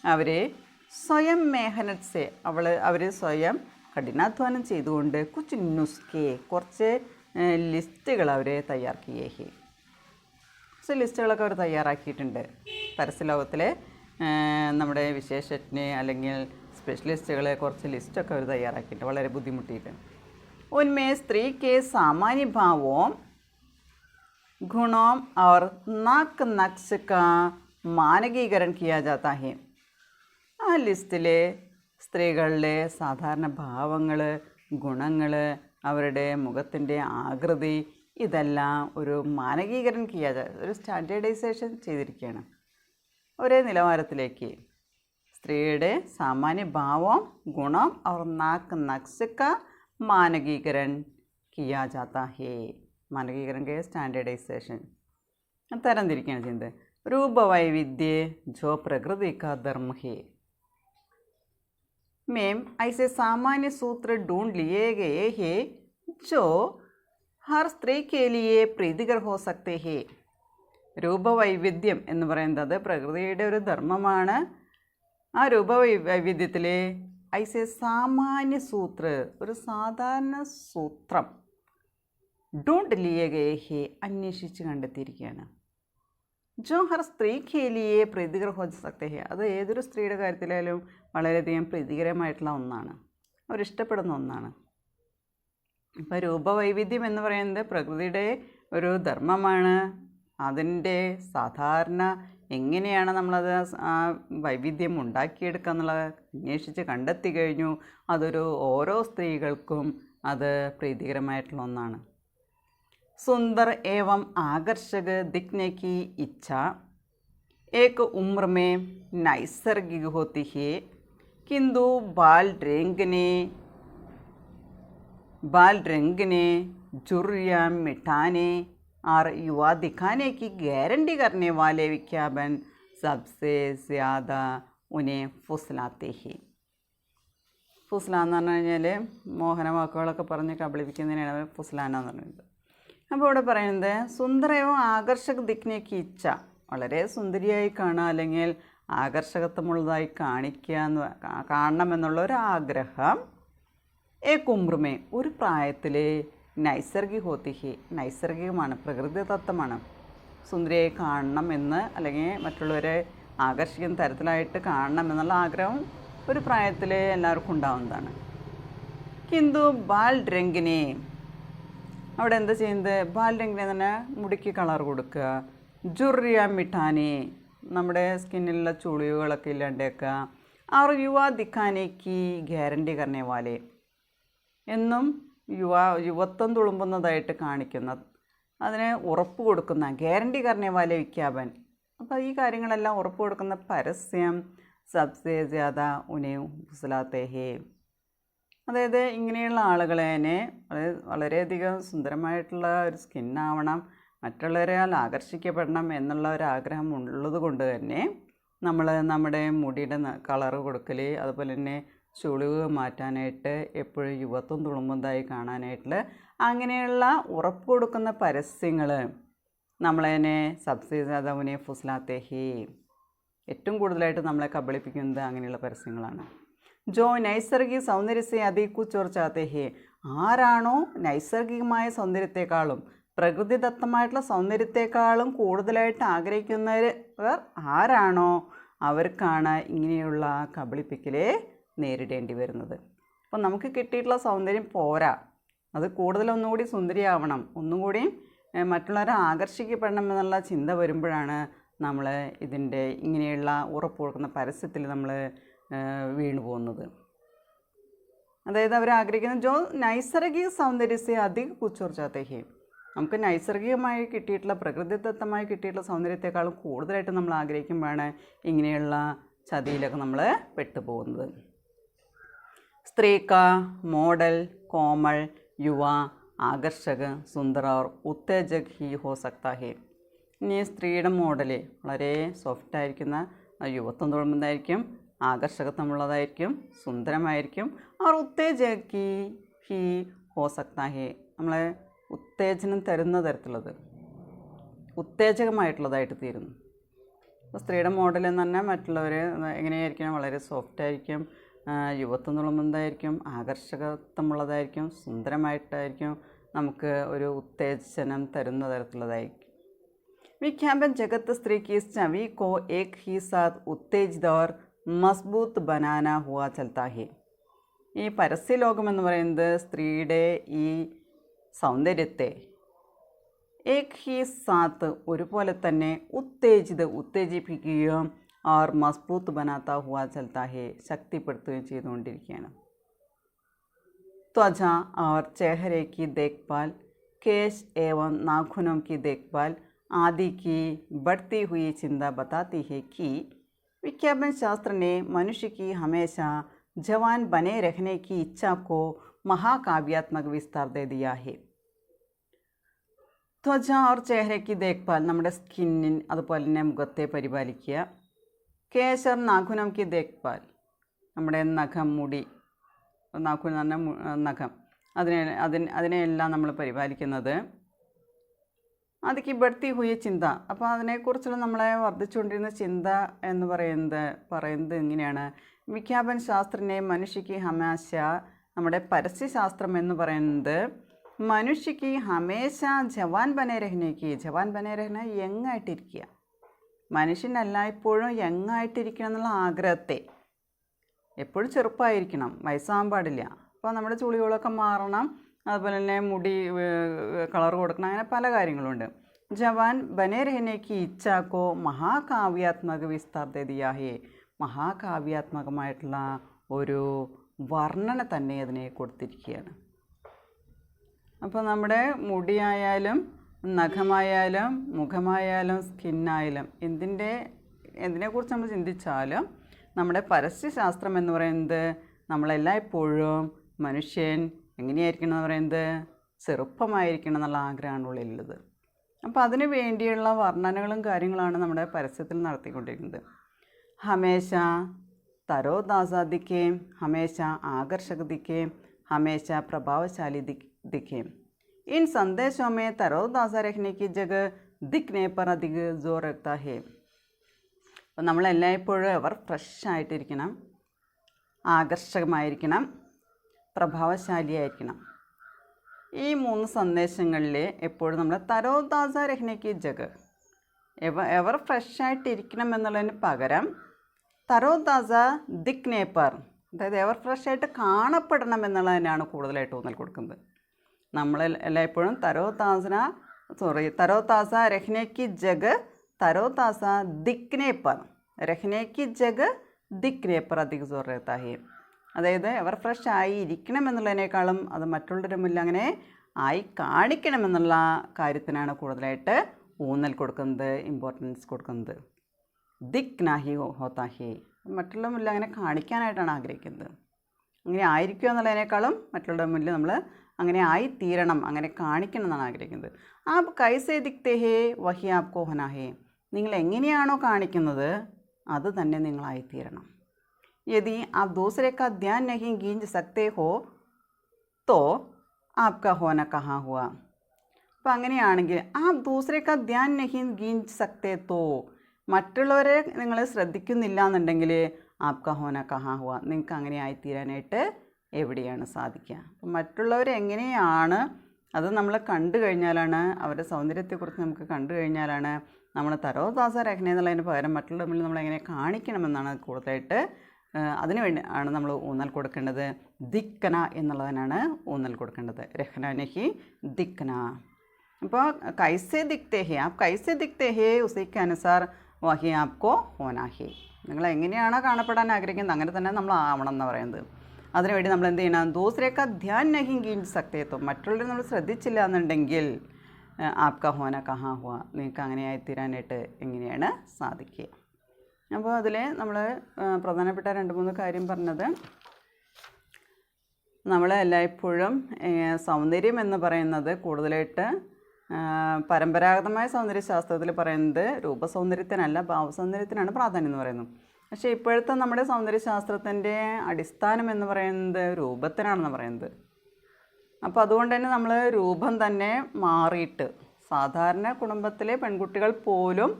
അവർ സ്വയം മെഹനത് സെ, അവർ സ്വയം കഠിനാധ്വാനം ചെയ്തുകൊണ്ട് കുച്ച് നുസ്കെ, കുറച്ച് ലിസ്റ്റുകൾ അവർ തയ്യാറാക്കിയേ ഹേ. കുറച്ച് ലിസ്റ്റുകളൊക്കെ അവർ തയ്യാറാക്കിയിട്ടുണ്ട്. പരസ്യലോകത്തിലെ നമ്മുടെ വിശേഷജ്ഞ അല്ലെങ്കിൽ സ്പെഷ്യലിസ്റ്റുകളെ കുറച്ച് ലിസ്റ്റൊക്കെ അവർ തയ്യാറാക്കിയിട്ടുണ്ട്, വളരെ ബുദ്ധിമുട്ടിയിട്ട്. ഉന്മേ സ്ത്രീ കെ സാമാന്യ ഭാവവും ഗുണവും और नाक नक्श का मानकीकरण किया जाता है. ആ ലിസ്റ്റിലെ സ്ത്രീകളിലെ സാധാരണ ഭാവങ്ങൾ, ഗുണങ്ങൾ, അവരുടെ മുഖത്തിൻ്റെ ആകൃതി, ഇതെല്ലാം ഒരു മാനകീകരണം ചെയ്യാതെ ഒരു സ്റ്റാൻഡേർഡൈസേഷൻ ചെയ്തിരിക്കുകയാണ്. ഒരേ നിലവാരത്തിലേക്ക് സ്ത്രീയുടെ സാമാന്യ ഭാവം, ഗുണം और नाक नक्श का मानकीकरण किया जाता है. മാനകീകरण के स्टैंडर्डाइजेशन തരംതിരിക്കുകയാണ് ചെയ്യുന്നത്. രൂപവൈവിധ്യ जो प्रकृति का धर्म है में ऐसे सामान्य सूत्र ढूंढ लिए गए हैं जो हर स्त्री के लिए प्रीतिकर हो सकते हैं. രൂപവൈവിധ്യം എന്ന് പറയുന്നത് പ്രകൃതിയുടെ ഒരു ധർമ്മമാണ്. ആ രൂപവൈവിധ്യത്തിൽ ഐസെ സാമാന്യ സൂത്ര, ഒരു സാധാരണ സൂത്രം, ഡോണ്ട് ലിയേ ഗയേ ഹേ, അന്വേഷിച്ച് കണ്ടെത്തിയിരിക്കുകയാണ്. ജോ ഹർ സ്ത്രീക്ക് ലിയേ പ്രീതികർ ഹോ സക്തേ ഹേ, അത് ഏതൊരു സ്ത്രീയുടെ കാര്യത്തിലായാലും വളരെയധികം പ്രീതികരമായിട്ടുള്ള ഒന്നാണ്, അവരിഷ്ടപ്പെടുന്ന ഒന്നാണ്. ഇപ്പോൾ രൂപവൈവിധ്യം എന്ന് പറയുന്നത് പ്രകൃതിയുടെ ഒരു ധർമ്മമാണ്. അതിൻ്റെ സാധാരണ എങ്ങനെയാണ് നമ്മളത് ആ വൈവിധ്യം ഉണ്ടാക്കിയെടുക്കുക എന്നുള്ളത് അന്വേഷിച്ച് കണ്ടെത്തി കഴിഞ്ഞു. അതൊരു ഓരോ സ്ത്രീകൾക്കും അത് പ്രീതികരമായിട്ടുള്ള ഒന്നാണ്. सुंदर एवं आकर्षक दिखने की इच्छा एक उम्र में नैसर्गिक होती है, किंतु बाल रेंगने जुर्रियाँ मिटाने और युवा दिखाने की गारंटी करने वाले विज्ञापन सबसे ज़्यादा उन्हें फुसलाते हैं. ഫുസ്ല എന്ന് പറഞ്ഞു കഴിഞ്ഞാൽ മോഹന വാക്കുകളൊക്കെ പറഞ്ഞ് കബളിപ്പിക്കുന്നതിനാണ് ഫുസ്ലാന എന്ന് പറയുന്നത്. അപ്പോൾ ഇവിടെ പറയുന്നത് സുന്ദരവും ആകർഷക ദിക്നേക്ക് ഇച്ഛ, വളരെ സുന്ദരിയായി കാണുക അല്ലെങ്കിൽ ആകർഷകത്വമുള്ളതായി കാണണമെന്നുള്ള ഒരു ആഗ്രഹം. ഉമ്രുമേ, ഒരു പ്രായത്തിൽ നൈസർഗികോത്തിഹി, നൈസർഗികമാണ്, പ്രകൃതിദത്തമാണ്. സുന്ദരിയായി കാണണം എന്ന് അല്ലെങ്കിൽ മറ്റുള്ളവരെ ആകർഷിക്കുന്ന തരത്തിലായിട്ട് കാണണം എന്നുള്ള ആഗ്രഹം ഒരു പ്രായത്തിൽ എല്ലാവർക്കും ഉണ്ടാവുന്നതാണ്. കിന്തു ബാൽ രംഗിനെ, അവിടെ എന്താ ചെയ്യുന്നത്? ബാൽ രംഗിനെ തന്നെ മുടിക്ക് കളർ കൊടുക്കുക. ജുറിയ മിഠാനി, നമ്മുടെ സ്കിന്നിലുള്ള ചുളിവുകളൊക്കെ ഇല്ലാണ്ടേക്കുക. അവർ യുവ ദിഖാനേക്ക് ഗ്യാരണ്ടി കരണേ വാലെ, എന്നും യുവത്വം തുളുമ്പുന്നതായിട്ട് കാണിക്കുന്ന, അതിന് ഉറപ്പ് കൊടുക്കുന്ന, ഗ്യാരണ്ടി കരണേ വാലെ വിജ്ഞാപൻ. അപ്പോൾ ഈ കാര്യങ്ങളെല്ലാം ഉറപ്പ് കൊടുക്കുന്ന പരസ്യം സബ്സെ ജ്യാദ ഉനെ ഫുസലാത്തെ ഹേ. അതായത് ഇങ്ങനെയുള്ള ആളുകളെ വളരെയധികം സുന്ദരമായിട്ടുള്ള ഒരു സ്കിന്നാവണം, മറ്റുള്ളവരാൽ ആകർഷിക്കപ്പെടണം എന്നുള്ള ഒരാഗ്രഹം ഉള്ളത് കൊണ്ട് തന്നെ നമ്മൾ നമ്മുടെ മുടിയുടെ കളറ് കൊടുക്കൽ, അതുപോലെ തന്നെ ചുളിവ് മാറ്റാനായിട്ട്, എപ്പോഴും യുവത്വം തുളുമ്പുന്നതായി കാണാനായിട്ടുള്ള അങ്ങനെയുള്ള ഉറപ്പ് കൊടുക്കുന്ന പരസ്യങ്ങൾ നമ്മളതിനെ സബ്സെ ജ്യാദ ഉനെ ഫുസലാത്തെ ഹേ, ഏറ്റവും കൂടുതലായിട്ട് നമ്മളെ കബളിപ്പിക്കുന്നത് അങ്ങനെയുള്ള പരസ്യങ്ങളാണ്. ജോ നൈസർഗിക സൗന്ദര്യത്തെ അധികു ചോർച്ചാത്തെ ഹേ, ആരാണോ നൈസർഗികമായ സൗന്ദര്യത്തെക്കാളും പ്രകൃതിദത്തമായിട്ടുള്ള സൗന്ദര്യത്തെക്കാളും കൂടുതലായിട്ട് ആഗ്രഹിക്കുന്നവർ ആരാണോ അവർക്കാണ് ഇങ്ങനെയുള്ള കബളിപ്പിക്കലെ നേരിടേണ്ടി വരുന്നത്. അപ്പം നമുക്ക് കിട്ടിയിട്ടുള്ള സൗന്ദര്യം പോരാ, അത് കൂടുതലൊന്നുകൂടി സുന്ദരിയാവണം, ഒന്നുകൂടി മറ്റുള്ളവരെ ആകർഷിക്കപ്പെടണം എന്നുള്ള ചിന്ത വരുമ്പോഴാണ് നമ്മൾ ഇതിൻ്റെ ഇങ്ങനെയുള്ള ഉറപ്പ് കൊടുക്കുന്ന പരസ്യത്തിൽ നമ്മൾ വീണു പോകുന്നത്. അതായത് അവർ ആഗ്രഹിക്കുന്ന ജോ നൈസർഗിക സൗന്ദര്യത്തെ അധികം കുച്ചോർച്ചാത്തേക്ക്, നമുക്ക് നൈസർഗികമായി കിട്ടിയിട്ടുള്ള പ്രകൃതിദത്തമായി കിട്ടിയിട്ടുള്ള സൗന്ദര്യത്തെക്കാളും കൂടുതലായിട്ട് നമ്മൾ ആഗ്രഹിക്കുമ്പോഴാണ് ഇങ്ങനെയുള്ള ചതിയിലൊക്കെ നമ്മൾ പെട്ടുപോകുന്നത്. स्त्री का मॉडल कोमल, युवा, ആകർഷക, സുന്ദർ और उत्तेजक ही हो सकता है. ഇനി സ്ത്രീയുടെ മോഡൽ വളരെ സോഫ്റ്റായിരിക്കുന്ന, യുവത്വം തോന്നുന്നതായിരിക്കും, ആകർഷകത്വമുള്ളതായിരിക്കും, സുന്ദരമായിരിക്കും. और उत्तेजक ही हो सकता है, നമ്മളെ ഉത്തേജനം തരുന്ന തരത്തിലുള്ളത്, ഉത്തേജകമായിട്ടുള്ളതായിട്ട് തീരുന്നു. അപ്പോൾ സ്ത്രീയുടെ മോഡൽ എന്ന് പറഞ്ഞാൽ മറ്റുള്ളവർ എങ്ങനെയായിരിക്കണം, വളരെ സോഫ്റ്റായിരിക്കും, യുവത്വം തുളുമ്പുന്നതായിരിക്കും, ആകർഷകത്വമുള്ളതായിരിക്കും, സുന്ദരമായിട്ടായിരിക്കും, നമുക്ക് ഒരു ഉത്തേജനം തരുന്ന തരത്തിലുള്ളതായിരിക്കും. विज्ञापन जगत स्त्री की इस छवि को एक ही साथ उत्तेजित और मजबूत बनाना हुआ चलता है. ഈ പരസ്യലോകം എന്ന് പറയുന്നത് സ്ത്രീയുടെ ഈ സൗന്ദര്യത്തെ ഏക് ഹി സാത്ത് ഒരുപോലെ തന്നെ ഉത്തേജിപ്പിക്കുകയും और मजबूत बनाता हुआ चलता है, ശക്തിപ്പെടുത്തുകയും ചെയ്തുകൊണ്ടിരിക്കുകയാണ്. त्वचा और चेहरे की देखभाल, केश एवं नाखूनों की देखभाल आदि की बढ़ती हुई चिंता बताती है कि विज्ञापन शास्त्र ने मनुष्य की हमेशा जवान बने रहने की इच्छा को महाकाव्यात्मक विस्तार दे दिया है. त्वचा और चेहरे की देखभाल, നമ്മുടെ സ്കിന്നിൻ അതുപോലെ തന്നെ മുഖത്തെ പരിപാലിക്കുക. കേശർ നാഖുനം കി ദേഖ്ഭാൽ, നമ്മുടെ നഖം, മുടി, നാഖുൻ എന്ന് പറഞ്ഞാൽ നഖം, അതിനെയെല്ലാം നമ്മൾ പരിപാലിക്കുന്നത്. അതിക്ക് ബഡ്ത്തി ഹുയ ചിന്ത, അപ്പോൾ അതിനെക്കുറിച്ചുള്ള നമ്മളെ വർദ്ധിച്ചുകൊണ്ടിരുന്ന ചിന്ത എന്ന് പറയുന്നത് ഇങ്ങനെയാണ്. വിജ്ഞാപൻ ശാസ്ത്രനെ മനുഷ്യക്ക് ഹമേശ, നമ്മുടെ പരസ്യശാസ്ത്രം എന്ന് പറയുന്നത് മനുഷ്യക്ക് ഹമേശ ജവാൻ ബനെ രഹ്നേക്ക്, ജവാൻ ബനെ രഹ്ന യങ്ങായിട്ടിരിക്കുക, മനുഷ്യനെല്ലായ്പ്പോഴും യങ്ങായിട്ടിരിക്കണം എന്നുള്ള ആഗ്രഹത്തെ, എപ്പോഴും ചെറുപ്പമായിരിക്കണം, വയസ്സാകാൻ പാടില്ല. അപ്പോൾ നമ്മുടെ ചുളികളൊക്കെ മാറണം, അതുപോലെ തന്നെ മുടി കളർ കൊടുക്കണം, അങ്ങനെ പല കാര്യങ്ങളുണ്ട്. ജവാൻ ബനെ രഹ്നേക്ക് ഇച്ഛാക്കോ മഹാകാവ്യാത്മക വിസ്താർ ദേ ദിയാ ഹേ, മഹാകാവ്യാത്മകമായിട്ടുള്ള ഒരു വർണ്ണന തന്നെ അതിനെ കൊടുത്തിരിക്കുകയാണ്. അപ്പോൾ നമ്മുടെ മുടിയായാലും നഖമായാലും മുഖമായാലും സ്കിന്നായാലും എന്തിനെക്കുറിച്ച് നമ്മൾ ചിന്തിച്ചാലും നമ്മുടെ പരസ്യശാസ്ത്രം എന്ന് പറയുന്നത് നമ്മളെല്ലായ്പ്പോഴും മനുഷ്യൻ എങ്ങനെയായിരിക്കണം എന്ന് പറയുന്നത് ചെറുപ്പമായിരിക്കണം എന്നുള്ള ആഗ്രഹമാണ് ഉള്ളിലുള്ളത്. അപ്പോൾ അതിനു വേണ്ടിയുള്ള വർണ്ണനകളും കാര്യങ്ങളാണ് നമ്മുടെ പരസ്യത്തിൽ നടത്തിക്കൊണ്ടിരിക്കുന്നത്. ഹമേശ തരോതാസ ദിക്കേം, ഹമേശ ആകർഷക ദിക്കേം, ഹമേശ പ്രഭാവശാലി ദിക്കേം. इन संदेशों में तरोताज़ा रखने की जगह दिखने पर अधिक जोर रखता है. അപ്പോൾ നമ്മളെല്ലായ്പ്പോഴും അവർ ഫ്രഷായിട്ടിരിക്കണം, ആകർഷകമായിരിക്കണം, പ്രഭാവശാലിയായിരിക്കണം. ഈ 3 സന്ദേശങ്ങളിൽ എപ്പോഴും നമ്മൾ തരോതാസ രഹ്നയ്ക്ക് ജഗ്, എവർ ഫ്രഷായിട്ടിരിക്കണം എന്നുള്ളതിന് പകരം തരോതാസ ദിക്നെ പർ, അതായത് എവർ ഫ്രഷായിട്ട് കാണപ്പെടണം എന്നുള്ളതിനാണ് കൂടുതലായിട്ട് ഊന്നൽ കൊടുക്കുന്നത്. നമ്മൾ എല്ലായ്പ്പോഴും തരോതാസ രഹ്നേക്ക് ജഗ്, തരോതാസ ദിക്നെ പർ, രഹ്നേക്ക് ജഗ് ദിക്നെ പർ അധിക സോർ രഹ്താ ഹേ. അതായത് എവർ ഫ്രഷ് ആയി ഇരിക്കണം എന്നുള്ളതിനേക്കാളും അത് മറ്റുള്ളവരുടെ മുന്നിൽ അങ്ങനെ ആയി കാണിക്കണമെന്നുള്ള കാര്യത്തിനാണ് കൂടുതലായിട്ട് ഊന്നൽ കൊടുക്കുന്നത്, ഇമ്പോർട്ടൻസ് കൊടുക്കുന്നത്. ദിക് നാഹി ഹോത്താ ഹേ, മറ്റുള്ള മുന്നിൽ അങ്ങനെ കാണിക്കാനായിട്ടാണ് ആഗ്രഹിക്കുന്നത്. അങ്ങനെ ആയിരിക്കുക എന്നുള്ളതിനേക്കാളും മറ്റുള്ളവരുടെ മുന്നിൽ നമ്മൾ അങ്ങനെ ആയിത്തീരണം, അങ്ങനെ കാണിക്കണം എന്നാണ് ആഗ്രഹിക്കുന്നത്. ആപ് കൈസേ ദിക്തേ ഹേ വഹി ആപ്കോ ഹോനാ ഹേ, നിങ്ങൾ എങ്ങനെയാണോ കാണിക്കുന്നത് അത് തന്നെ നിങ്ങളായിത്തീരണം. യദി ആപ് ദൂസരെ കാ ധ്യാൻ നഹീ ഗീഞ്ച് സക്തേ ഹോ തോ ആപ്കാ ഹോന കഹാ ഹുവാ. അപ്പോൾ അങ്ങനെയാണെങ്കിൽ ആപ് ദൂസരെ കാ ധ്യാൻ നഹീ ഗീഞ്ച് സക്തേ തോ, മറ്റുള്ളവരെ നിങ്ങൾ ശ്രദ്ധിക്കുന്നില്ല എന്നുണ്ടെങ്കിൽ ആപ്കാ ഹോന കഹാ ഹുവാ, നിങ്ങൾക്ക് അങ്ങനെ ആയിത്തീരാനായിട്ട് എവിടെയാണ് സാധിക്കുക. അപ്പം മറ്റുള്ളവർ എങ്ങനെയാണ് അത് നമ്മൾ കണ്ടു കഴിഞ്ഞാലാണ്, അവരുടെ സൗന്ദര്യത്തെക്കുറിച്ച് നമുക്ക് കണ്ടു കഴിഞ്ഞാലാണ് നമ്മൾ തരോതാസ രഹ്ന എന്നുള്ളതിന് പകരം മറ്റുള്ള മുന്നിൽ നമ്മളെങ്ങനെ കാണിക്കണമെന്നാണ് കൂടുതലായിട്ട് അതിനു വേണ്ടി ആണ് നമ്മൾ ഊന്നൽ കൊടുക്കേണ്ടത്. ദിക്കന എന്നുള്ളതിനാണ് ഊന്നൽ കൊടുക്കേണ്ടത്. രഹ്ന നഹി ദിക്കന. അപ്പോൾ കൈസെ ദിക്തേ ഹേ, ആപ് കൈസെ ദിക്തേ ഹേ ഉസിക്ക് അനുസാർ വഹി ആപ്കോ ഹോനാ ഹേ. നിങ്ങൾ എങ്ങനെയാണോ കാണപ്പെടാൻ ആഗ്രഹിക്കുന്നത് അങ്ങനെ തന്നെ നമ്മൾ ആവണം എന്ന് പറയുന്നത്. അതിനുവേണ്ടി നമ്മൾ എന്ത് ചെയ്യണം? ദൂസരേക്കാ ധ്യാൻ നഹി ഗീഞ്ച് സക്തേത്വം. മറ്റുള്ളവരെ നമ്മൾ ശ്രദ്ധിച്ചില്ല എന്നുണ്ടെങ്കിൽ ആപ്ക ഹോന കഹാ ഹുവ, നിങ്ങൾക്ക് അങ്ങനെയായി തീരാനായിട്ട് എങ്ങനെയാണ് സാധിക്കുക? അപ്പോൾ അതിൽ നമ്മൾ പ്രധാനപ്പെട്ട 2-3 കാര്യം പറഞ്ഞത്, നമ്മൾ എല്ലായ്പ്പോഴും സൗന്ദര്യം എന്ന് പറയുന്നത് കൂടുതലായിട്ട് പരമ്പരാഗതമായ സൗന്ദര്യശാസ്ത്രത്തിൽ പറയുന്നത് രൂപസൗന്ദര്യത്തിനല്ല ഭാവസൗന്ദര്യത്തിനാണ് പ്രാധാന്യം എന്ന് പറയുന്നത്. പക്ഷേ ഇപ്പോഴത്തെ നമ്മുടെ സൗന്ദര്യശാസ്ത്രത്തിൻ്റെ അടിസ്ഥാനം എന്ന് പറയുന്നത് രൂപത്തിനാണെന്ന് പറയുന്നത്. അപ്പോൾ അതുകൊണ്ട് തന്നെ നമ്മൾ രൂപം തന്നെ മാറിയിട്ട് സാധാരണ കുടുംബത്തിലെ പെൺകുട്ടികൾ പോലും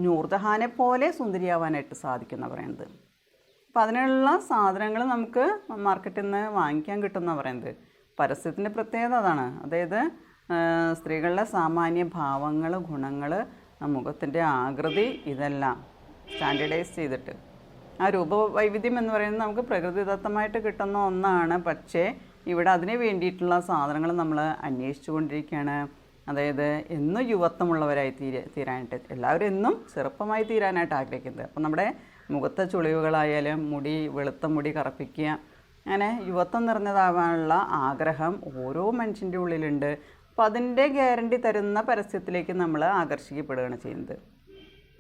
നൂർജഹാനെ പോലെ സുന്ദരിയാവാനായിട്ട് സാധിക്കുന്ന പറയുന്നത്. അപ്പോൾ അതിനുള്ള സാധനങ്ങൾ നമുക്ക് മാർക്കറ്റിൽ നിന്ന് വാങ്ങിക്കാൻ കിട്ടുമെന്ന് പറയുന്നത്. പരസ്യത്തിൻ്റെ പ്രത്യേകത അതാണ്. അതായത് സ്ത്രീകളുടെ സാമാന്യ ഭാവങ്ങൾ, ഗുണങ്ങൾ, മുഖത്തിൻ്റെ ആകൃതി ഇതെല്ലാം സ്റ്റാൻഡേർഡൈസ് ചെയ്തിട്ട് ആ രൂപവൈവിധ്യം എന്ന് പറയുന്നത് നമുക്ക് പ്രകൃതിദത്തമായിട്ട് കിട്ടുന്ന ഒന്നാണ്. പക്ഷേ ഇവിടെ അതിന് വേണ്ടിയിട്ടുള്ള സാധനങ്ങൾ നമ്മൾ അന്വേഷിച്ചു കൊണ്ടിരിക്കുകയാണ്. അതായത് എന്നും യുവത്വമുള്ളവരായി തീരാനായിട്ട് എല്ലാവരും എന്നും ചെറുപ്പമായി തീരാനായിട്ട് ആഗ്രഹിക്കുന്നത്. അപ്പം നമ്മുടെ മുഖത്തെ ചുളിവുകളായാലും വെളുത്ത മുടി കറുപ്പിക്കുക, അങ്ങനെ യുവത്വം നിറഞ്ഞതാവാനുള്ള ആഗ്രഹം ഓരോ മനുഷ്യൻ്റെ ഉള്ളിലുണ്ട്. അപ്പം അതിൻ്റെ ഗ്യാരണ്ടി തരുന്ന പരസ്യത്തിലേക്ക് നമ്മൾ ആകർഷിക്കപ്പെടുകയാണ് ചെയ്യുന്നത്.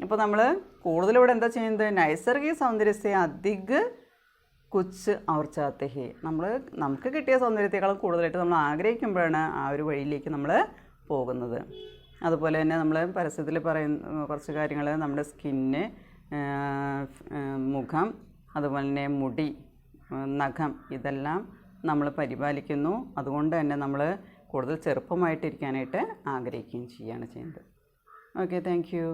അപ്പോൾ നമ്മൾ കൂടുതലിവിടെ എന്താ ചെയ്യുന്നത്? നൈസർഗിക സൗന്ദര്യത്തെ അധിക കുച്ച് അവർ ചാത്തെ ഹേ. നമുക്ക് കിട്ടിയ സൗന്ദര്യത്തെക്കാളും കൂടുതലായിട്ട് നമ്മൾ ആഗ്രഹിക്കുമ്പോഴാണ് ആ ഒരു വഴിയിലേക്ക് നമ്മൾ പോകുന്നത്. അതുപോലെ തന്നെ നമ്മൾ പരസ്യത്തിൽ പറയുന്ന കുറച്ച് കാര്യങ്ങൾ, നമ്മുടെ സ്കിന്ന്, മുഖം, അതുപോലെ തന്നെ മുടി, നഖം, ഇതെല്ലാം നമ്മൾ പരിപാലിക്കുന്നു. അതുകൊണ്ട് തന്നെ നമ്മൾ കൂടുതൽ ചെറുപ്പമായിട്ടിരിക്കാനായിട്ട് ആഗ്രഹിക്കുകയും ചെയ്യുകയാണ് ചെയ്യുന്നത്. Okay, thank you.